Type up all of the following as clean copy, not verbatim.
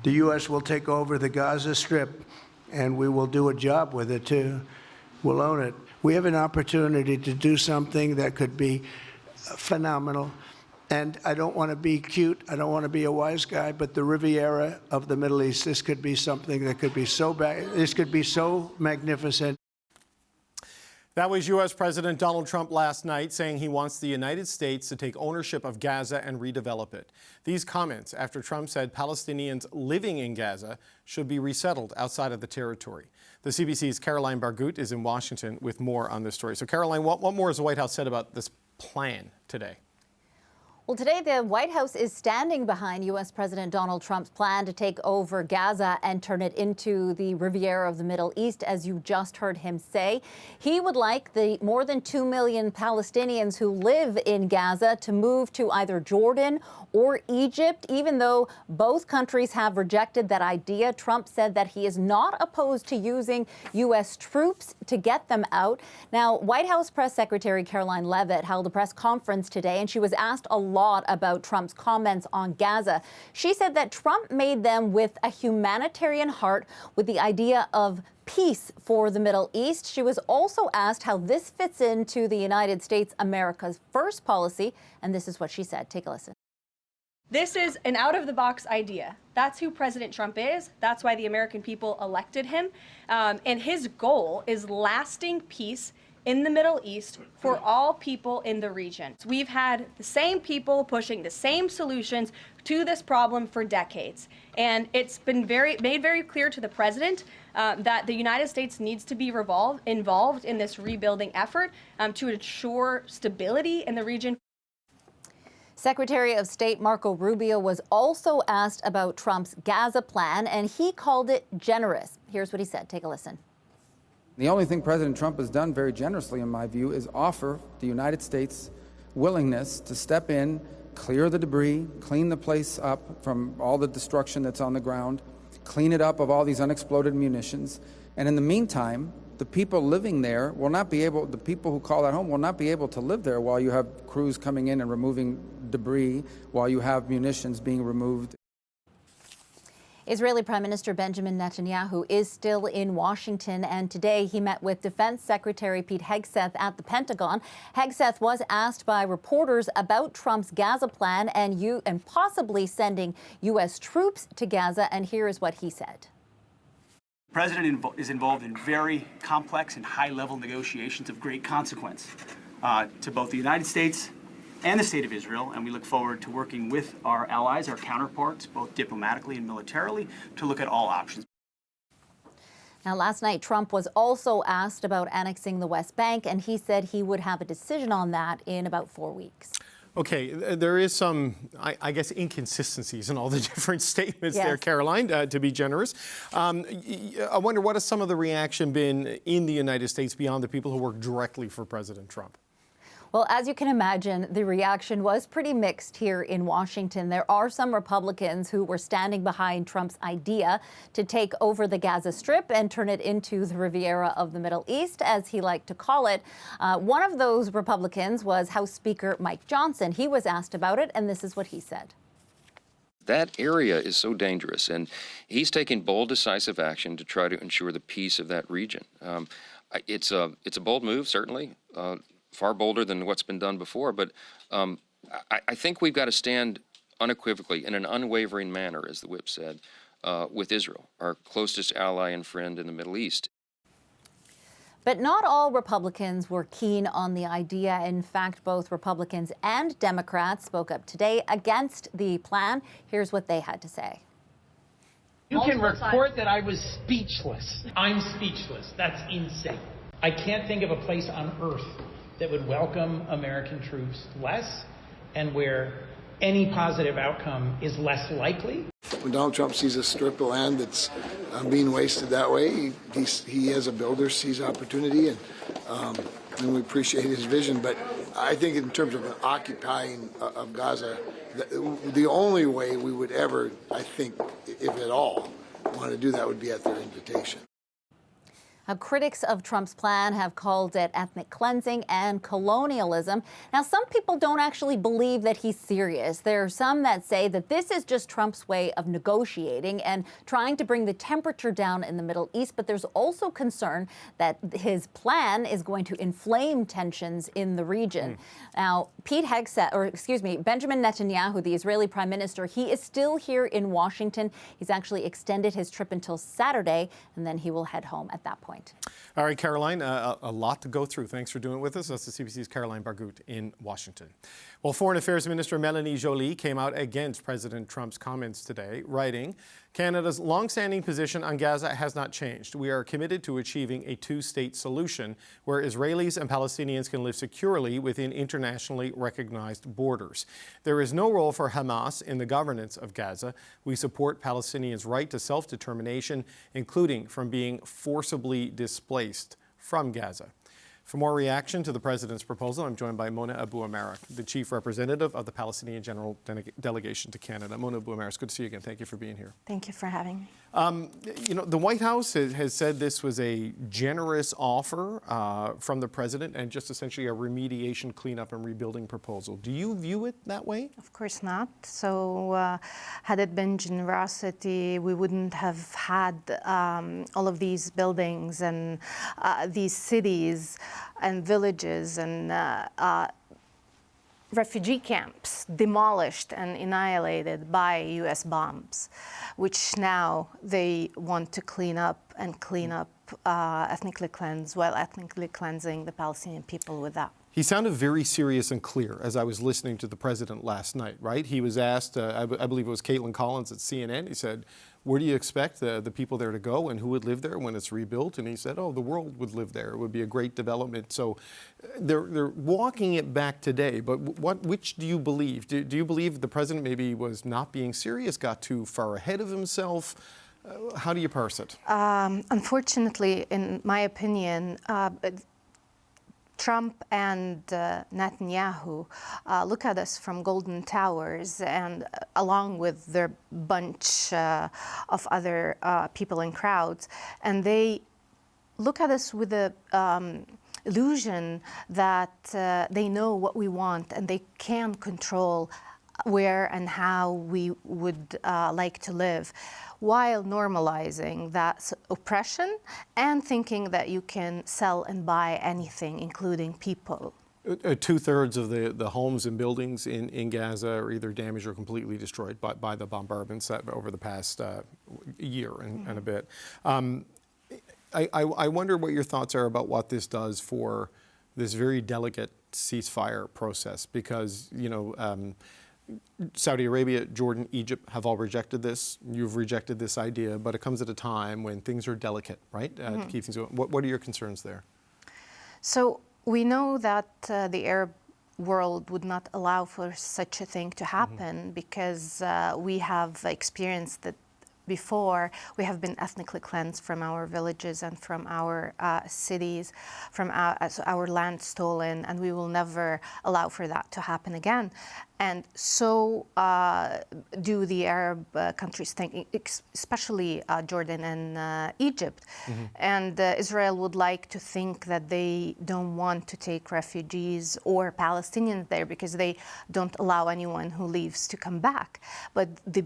the U.S. will take over the Gaza Strip, and we will do a job with it, too. We'll own it. We have an opportunity to do something that could be phenomenal. And I don't want to be cute. I don't want to be a wise guy, but the Riviera of the Middle East, this could be something that could be so bad. This could be so magnificent. That was U.S. President Donald Trump last night saying he wants the United States to take ownership of Gaza and redevelop it. These comments after Trump said Palestinians living in Gaza should be resettled outside of the territory. The CBC's Caroline Barghout is in Washington with more on this story. So, Caroline, what more has the White House said about this plan today? Well, today the White House is standing behind U.S. President Donald Trump's plan to take over Gaza and turn it into the Riviera of the Middle East, as you just heard him say. He would like the more than 2 million Palestinians who live in Gaza to move to either Jordan or Egypt. Even though both countries have rejected that idea, Trump said that he is not opposed to using U.S. troops to get them out. Now, White House Press Secretary Caroline Leavitt held a press conference today, and she was asked a lot about Trump's comments on Gaza. She said that Trump made them with a humanitarian heart, with the idea of peace for the Middle East. She was also asked how this fits into the United States America's First policy, and this is what she said. Take a listen. This is an out-of-the-box idea. That's who President Trump is. That's why the American people elected him. And his goal is lasting peace in the Middle East for all people in the region. We've had the same people pushing the same solutions to this problem for decades. And it's been made very clear to the president that the United States needs to be involved in this rebuilding effort to ensure stability in the region. Secretary of State Marco Rubio was also asked about Trump's Gaza plan, and he called it generous. Here's what he said. Take a listen. The only thing President Trump has done very generously, in my view, is offer the United States willingness to step in, clear the debris, clean the place up from all the destruction that's on the ground, clean it up of all these unexploded munitions. And in the meantime, the people living there will not be able, the people who call that home will not be able to live there while you have crews coming in and removing debris, while you have munitions being removed. Israeli Prime Minister Benjamin Netanyahu is still in Washington, and today he met with Defense Secretary Pete Hegseth at the Pentagon. Hegseth was asked by reporters about Trump's Gaza plan and possibly sending U.S. troops to Gaza, and here is what he said. The President is involved in very complex and high-level negotiations of great consequence to both the United States and the State of Israel, and we look forward to working with our allies, our counterparts, both diplomatically and militarily, to look at all options. Now, last night, Trump was also asked about annexing the West Bank, and he said he would have a decision on that in about 4 weeks. Okay, there is some, I guess, inconsistencies in all the different statements there, Caroline, to be generous. I wonder, what has some of the reaction been in the United States beyond the people who work directly for President Trump? Well, as you can imagine, the reaction was pretty mixed here in Washington. There are some Republicans who were standing behind Trump's idea to take over the Gaza Strip and turn it into the Riviera of the Middle East, as he liked to call it. One of those Republicans was House Speaker Mike Johnson. He was asked about it, and this is what he said. That area is so dangerous, and he's taking bold, decisive action to try to ensure the peace of that region. It's a bold move, certainly. Far bolder than what's been done before, but I think we've got to stand unequivocally in an unwavering manner, as the whip said, with Israel, our closest ally and friend in the Middle East. But not all Republicans were keen on the idea. In fact, both Republicans and Democrats spoke up today against the plan. Here's what they had to say. You can report that I was speechless. I'm speechless. That's insane. I can't think of a place on earth that would welcome American troops less and where any positive outcome is less likely. When Donald Trump sees a strip of land that's being wasted that way, he as a builder sees opportunity, and we appreciate his vision. But I think in terms of an occupying of Gaza, the only way we would ever, I think, if at all, want to do that would be at their invitation. Critics of Trump's plan have called it ethnic cleansing and colonialism. Now, some people don't actually believe that he's serious. There are some that say that this is just Trump's way of negotiating and trying to bring the temperature down in the Middle East. But there's also concern that his plan is going to inflame tensions in the region. Now, Benjamin Netanyahu, the Israeli prime minister, he is still here in Washington. He's actually extended his trip until Saturday, and then he will head home at that point. All right, Caroline, a lot to go through. Thanks for doing it with us. That's the CBC's Caroline Barghout in Washington. Well, Foreign Affairs Minister Melanie Joly came out against President Trump's comments today, writing, "Canada's long-standing position on Gaza has not changed. We are committed to achieving a two-state solution where Israelis and Palestinians can live securely within internationally recognized borders. There is no role for Hamas in the governance of Gaza. We support Palestinians' right to self-determination, including from being forcibly displaced from Gaza." For more reaction to the president's proposal, I'm joined by Mona Abuamara, the chief representative of the Palestinian General Delegation to Canada. Mona Abuamara, it's good to see you again. Thank you for being here. Thank you for having me. The White House has said this was a generous offer from the president and just essentially a remediation, cleanup, and rebuilding proposal. Do you view it that way? Of course not. So had it been generosity, we wouldn't have had all of these buildings and these cities and villages and refugee camps demolished and annihilated by U.S. bombs, which now they want to clean up, ethnically cleanse, while ethnically cleansing the Palestinian people with that. He sounded very serious and clear as I was listening to the president last night, right? He was asked, I believe it was Caitlin Collins at CNN, he said, where do you expect the people there to go and who would live there when it's rebuilt? And he said, oh, the world would live there. It would be a great development. So they're walking it back today. But which do you believe? Do you believe the president maybe was not being serious, got too far ahead of himself? How do you parse it? Unfortunately, in my opinion, Trump and Netanyahu look at us from golden towers, and along with their bunch of other people and crowds, and they look at us with the illusion that they know what we want and they can control where and how we would like to live, while normalizing that oppression and thinking that you can sell and buy anything, including people. 2/3 of the homes and buildings in Gaza are either damaged or completely destroyed by the bombardments over the past year and a bit. I wonder what your thoughts are about what this does for this very delicate ceasefire process, because, Saudi Arabia, Jordan, Egypt have all rejected this. You've rejected this idea, but it comes at a time when things are delicate, right? To keep things going. What are your concerns there? So we know that the Arab world would not allow for such a thing to happen because we have experienced that before. We have been ethnically cleansed from our villages and from our cities, from our land stolen, and we will never allow for that to happen again. And so do the Arab countries think, especially Jordan and Egypt. And Israel would like to think that they don't want to take refugees or Palestinians there because they don't allow anyone who leaves to come back. But the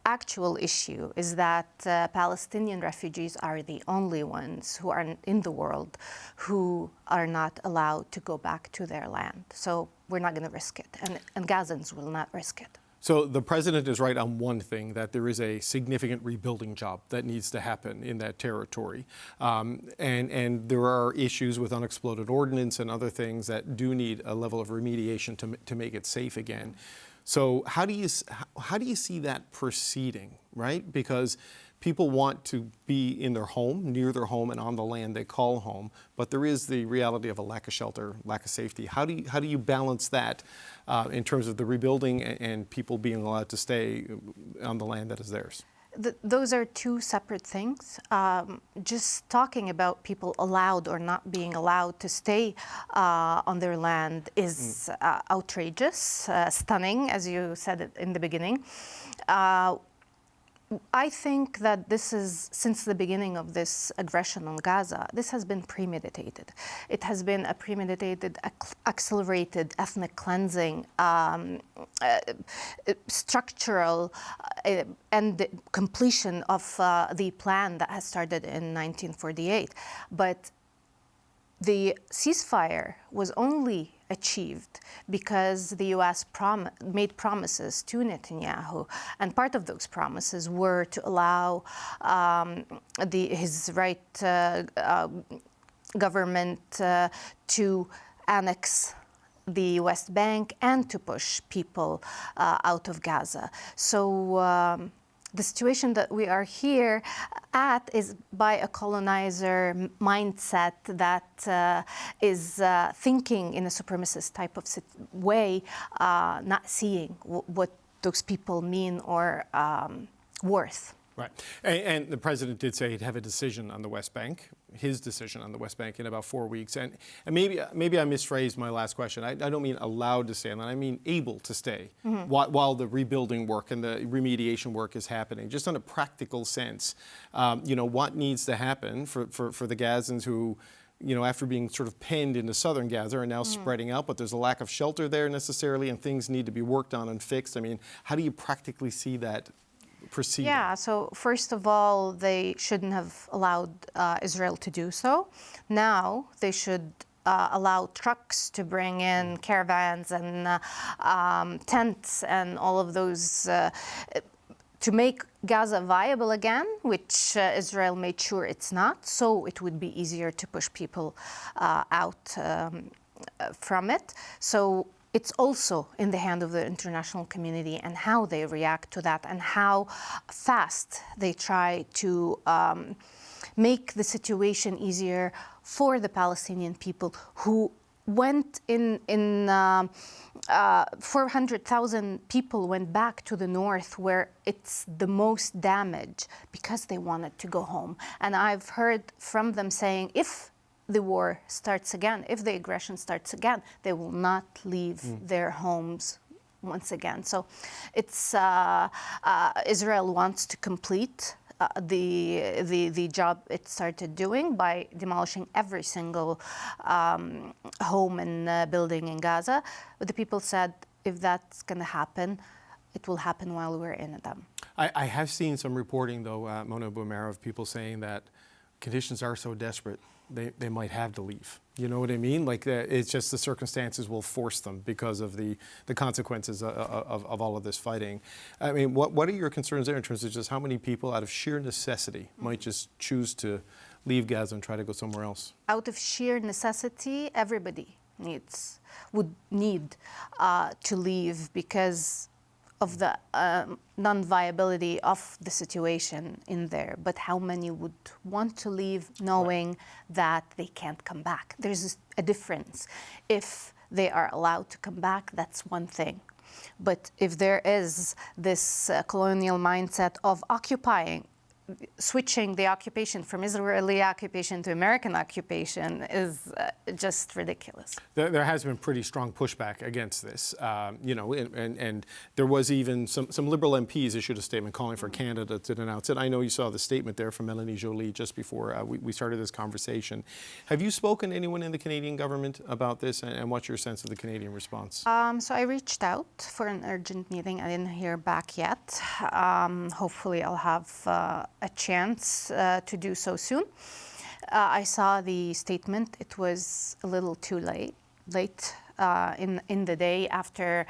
actual issue is that Palestinian refugees are the only ones who are in the world who are not allowed to go back to their land. So we're not going to risk it, and Gazans will not risk it. So the president is right on one thing, that there is a significant rebuilding job that needs to happen in that territory. And there are issues with unexploded ordnance and other things that do need a level of remediation to make it safe again. So how do you see that proceeding, right? Because people want to be in their home, near their home, and on the land they call home, but there is the reality of a lack of shelter, lack of safety. How do you balance that in terms of the rebuilding and people being allowed to stay on the land that is theirs? Those are two separate things. Just talking about people allowed or not being allowed to stay on their land is outrageous, stunning, as you said it in the beginning. I think that this is, since the beginning of this aggression on Gaza, this has been premeditated. It has been a premeditated, accelerated ethnic cleansing, structural and the completion of the plan that has started in 1948. But the ceasefire was only achieved because the U.S. made promises to Netanyahu, and part of those promises were to allow his government to annex the West Bank and to push people out of Gaza. So the situation that we are here at is by a colonizer mindset that is thinking in a supremacist type of way, not seeing what those people mean or worth. Right. And the president did say he'd have a decision on the West Bank, his decision on the West Bank in about 4 weeks. And maybe I misphrased my last question. I don't mean allowed to stay, I mean able to stay while the rebuilding work and the remediation work is happening. Just on a practical sense, what needs to happen for the Gazans who, after being sort of penned into southern Gaza are now spreading out, but there's a lack of shelter there necessarily, and things need to be worked on and fixed. I mean, how do you practically see that proceeding? Yeah, so first of all, they shouldn't have allowed Israel to do so. Now they should allow trucks to bring in caravans and tents and all of those to make Gaza viable again, which Israel made sure it's not, so it would be easier to push people out from it. So it's also in the hand of the international community and how they react to that and how fast they try to make the situation easier for the Palestinian people who went 400,000 people went back to the north where it's the most damage because they wanted to go home. And I've heard from them saying if the war starts again, if the aggression starts again, they will not leave their homes once again. So it's Israel wants to complete the job it started doing by demolishing every single home and building in Gaza. But the people said if that's going to happen, it will happen while we're in them. I have seen some reporting, though, Mona Abuamara, of people saying that conditions are so desperate they might have to leave. You know what I mean? Like it's just the circumstances will force them because of the consequences of all of this fighting. I mean, what are your concerns there in terms of just how many people out of sheer necessity might just choose to leave Gaza and try to go somewhere else? Out of sheer necessity, everybody would need to leave because of the non-viability of the situation in there. But how many would want to leave knowing that they can't come back? There's a difference. If they are allowed to come back, that's one thing. But if there is this colonial mindset of switching the occupation from Israeli occupation to American occupation is just ridiculous. There has been pretty strong pushback against this, and there was even some Liberal MPs issued a statement calling for Canada to denounce it. I know you saw the statement there from Melanie Joly just before we started this conversation. Have you spoken to anyone in the Canadian government about this, and what's your sense of the Canadian response? So I reached out for an urgent meeting. I didn't hear back yet. Hopefully I'll have a chance to do so soon. I saw the statement. It was a little too late in the day after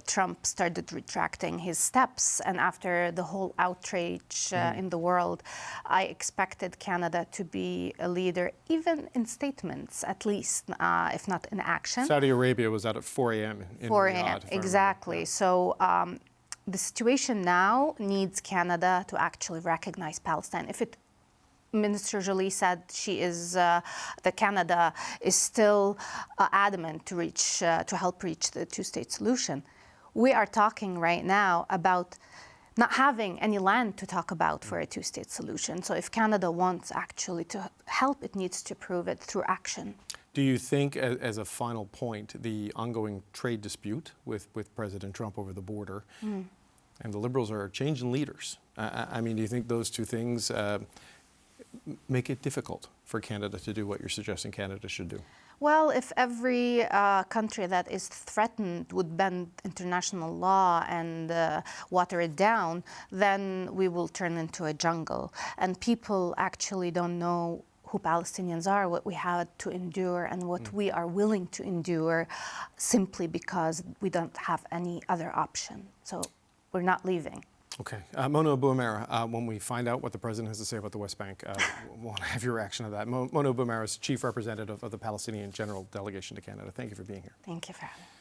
Trump started retracting his steps and after the whole outrage in the world. I expected Canada to be a leader, even in statements, at least, if not in action. Saudi Arabia was out at 4 a.m. in 4 Riyadh, a.m. Exactly. So the situation now needs Canada to actually recognize Palestine. Minister Joly said that Canada is still adamant to help reach the two-state solution. We are talking right now about not having any land to talk about for a two-state solution. So if Canada wants actually to help, it needs to prove it through action. Do you think, as a final point, the ongoing trade dispute with President Trump over the border, and the Liberals are changing leaders, I mean, do you think those two things make it difficult for Canada to do what you're suggesting Canada should do? Well, if every country that is threatened would bend international law and water it down, then we will turn into a jungle. And people actually don't know who Palestinians are, what we had to endure, and what we are willing to endure simply because we don't have any other option. So we're not leaving. Okay. Mona Abuamara, when we find out what the president has to say about the West Bank, we'll have your reaction to that. Mona Abuamara is Chief Representative of the Palestinian General Delegation to Canada. Thank you for being here. Thank you for having me.